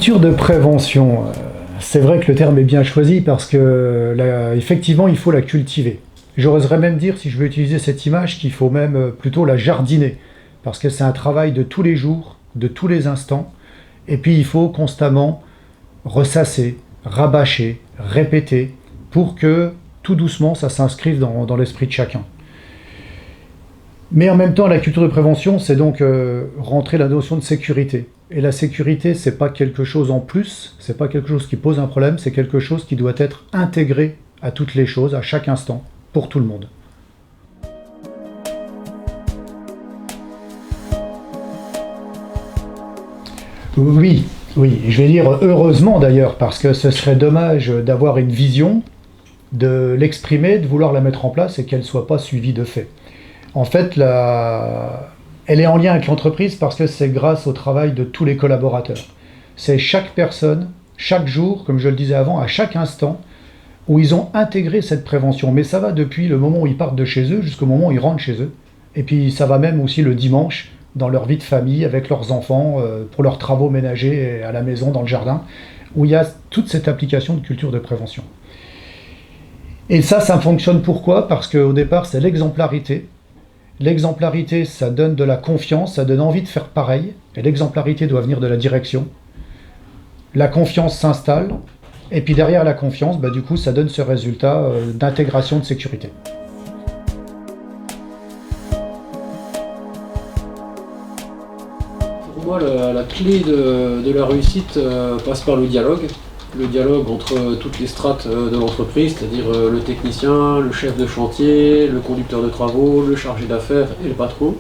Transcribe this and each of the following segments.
culture de prévention, c'est vrai que le terme est bien choisi parce que effectivement, il faut la cultiver. J'oserais même dire, si je veux utiliser cette image, qu'il faut même plutôt la jardiner, parce que c'est un travail de tous les jours, de tous les instants, et puis il faut constamment ressasser, rabâcher, répéter, pour que tout doucement ça s'inscrive dans l'esprit de chacun. Mais en même temps, la culture de prévention, c'est donc rentrer la notion de sécurité. Et la sécurité, c'est pas quelque chose en plus, c'est pas quelque chose qui pose un problème, c'est quelque chose qui doit être intégré à toutes les choses, à chaque instant, pour tout le monde. Oui, je vais dire heureusement d'ailleurs, parce que ce serait dommage d'avoir une vision, de l'exprimer, de vouloir la mettre en place et qu'elle ne soit pas suivie de fait. En fait, elle est en lien avec l'entreprise parce que c'est grâce au travail de tous les collaborateurs. C'est chaque personne, chaque jour, comme je le disais avant, à chaque instant, où ils ont intégré cette prévention. Mais ça va depuis le moment où ils partent de chez eux jusqu'au moment où ils rentrent chez eux. Et puis ça va même aussi le dimanche, dans leur vie de famille, avec leurs enfants, pour leurs travaux ménagers à la maison, dans le jardin, où il y a toute cette application de culture de prévention. Et ça fonctionne pourquoi ? Parce qu'au départ, c'est l'exemplarité. L'exemplarité, ça donne de la confiance, ça donne envie de faire pareil. Et l'exemplarité doit venir de la direction. La confiance s'installe. Et puis derrière la confiance, du coup, ça donne ce résultat d'intégration de sécurité. Pour moi, la clé de la réussite passe par le dialogue. Le dialogue entre toutes les strates de l'entreprise, c'est-à-dire le technicien, le chef de chantier, le conducteur de travaux, le chargé d'affaires et le patron.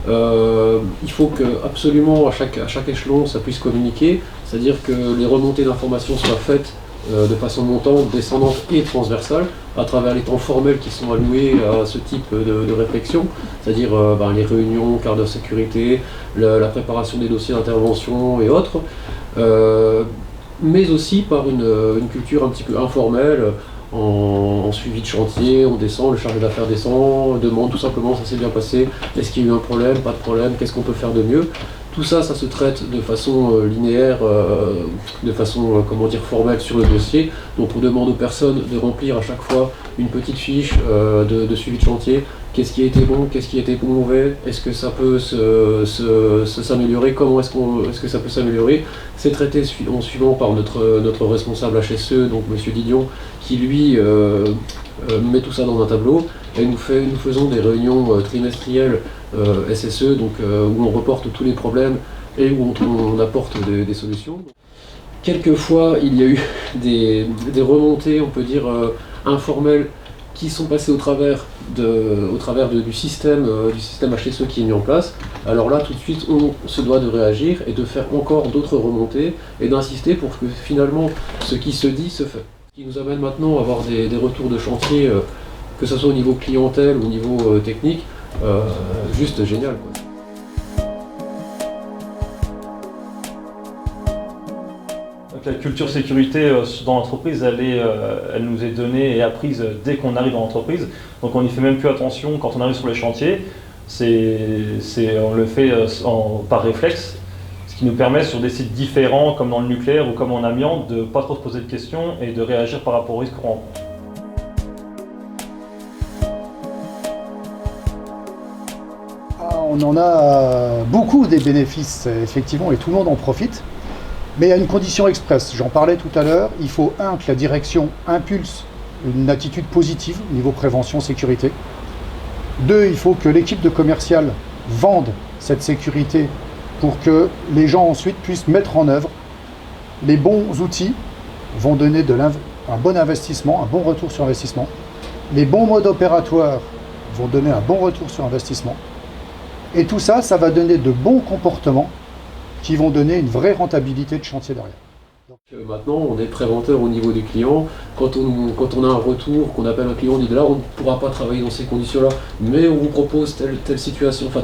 Il faut que absolument à chaque échelon ça puisse communiquer, c'est-à-dire que les remontées d'informations soient faites de façon montante, descendante et transversale à travers les temps formels qui sont alloués à ce type de réflexion, c'est-à-dire les réunions, quart d'heure sécurité, la préparation des dossiers d'intervention et autres. Mais aussi par une culture un petit peu informelle, en suivi de chantier, on descend, le chargé d'affaires descend, on demande tout simplement ça s'est bien passé, est-ce qu'il y a eu un problème, pas de problème, qu'est-ce qu'on peut faire de mieux. Tout ça, ça se traite de façon linéaire, de façon formelle sur le dossier. Donc on demande aux personnes de remplir à chaque fois une petite fiche de suivi de chantier. Qu'est-ce qui a été bon, qu'est-ce qui a été mauvais, est-ce que ça peut s'améliorer, comment est-ce que ça peut s'améliorer. C'est traité en suivant par notre responsable HSE, donc Monsieur Didion, qui lui met tout ça dans un tableau. Et nous faisons des réunions trimestrielles SSE, donc où on reporte tous les problèmes et où on apporte des solutions. Quelquefois, il y a eu des remontées, on peut dire, informelles, qui sont passées au travers du système HSE qui est mis en place. Alors là, tout de suite, on se doit de réagir et de faire encore d'autres remontées et d'insister pour que finalement, ce qui se dit se fait. Ce qui nous amène maintenant à avoir des retours de chantier, que ce soit au niveau clientèle ou au niveau technique, juste génial, quoi. Donc la culture sécurité dans l'entreprise, elle nous est donnée et apprise dès qu'on arrive dans l'entreprise. Donc on n'y fait même plus attention quand on arrive sur les chantiers. On le fait par réflexe, ce qui nous permet sur des sites différents comme dans le nucléaire ou comme en amiante de ne pas trop se poser de questions et de réagir par rapport aux risques qu'on rencontre. On en a beaucoup des bénéfices, effectivement, et tout le monde en profite. Mais il y a une condition expresse, j'en parlais tout à l'heure, il faut que la direction impulse une attitude positive au niveau prévention, sécurité. 2, il faut que l'équipe de commercial vende cette sécurité pour que les gens ensuite puissent mettre en œuvre. Les bons outils vont donner un bon investissement, un bon retour sur investissement. Les bons modes opératoires vont donner un bon retour sur investissement. Et tout ça, ça va donner de bons comportements qui vont donner une vraie rentabilité de chantier derrière. Donc, maintenant, on est préventeur au niveau du client. Quand on a un retour, qu'on appelle un client, on dit là, on ne pourra pas travailler dans ces conditions-là, mais on vous propose telle situation, enfin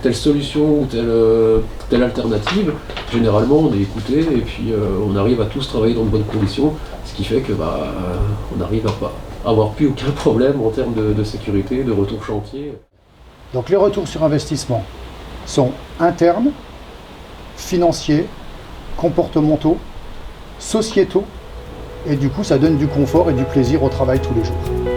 telle solution ou telle alternative. Généralement, on est écouté et puis on arrive à tous travailler dans de bonnes conditions, ce qui fait que on arrive à avoir plus aucun problème en termes de sécurité, de retour chantier. Donc les retours sur investissement sont internes, financiers comportementaux, sociétaux, et du coup ça donne du confort et du plaisir au travail tous les jours.